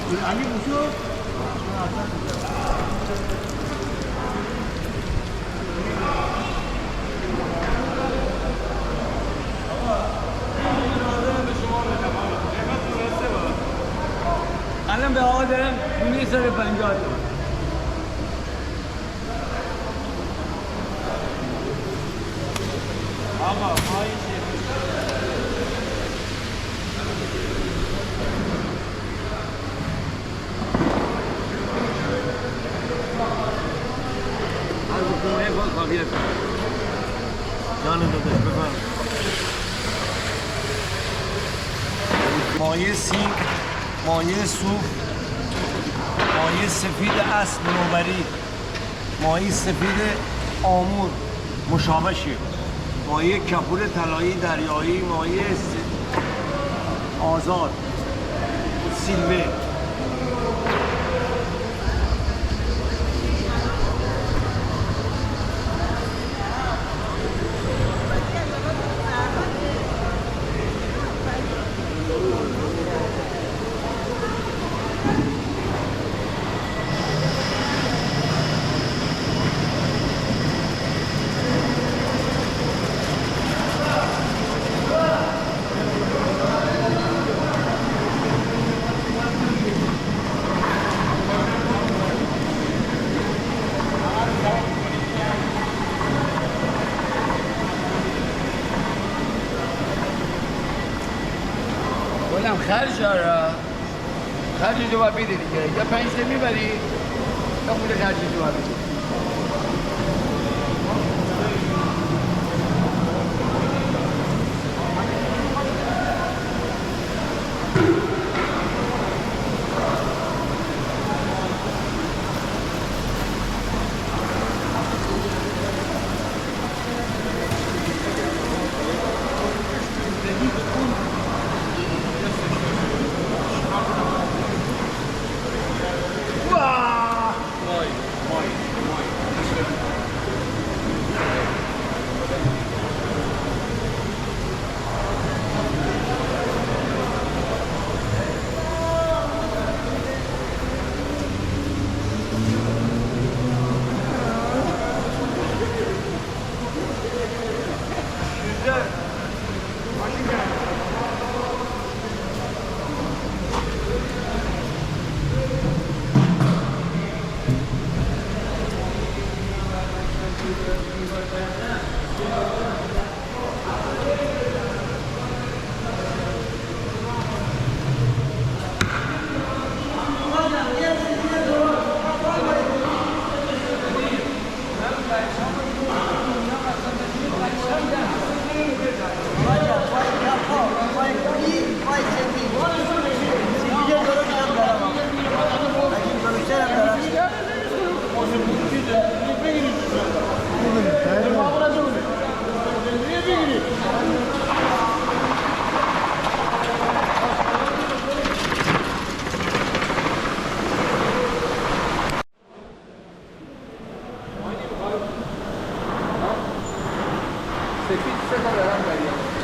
اگه بوشو الان به آقا دارم دونه 150 تومن. آقا مایه جان داده بفرم. مایه سیب، مایه صوف، مایه سفید اصل نوبری، مایه سفید آمور مشابهشه، مایه کپور طلایی دریایی، مایه آزاد سیلوه. گلم خرج داره، خرج تو باید بیدی دیگه، یا 5 تا میبری یا خود خرج تو باید بیدی. سفید 3 تا دارم بریم.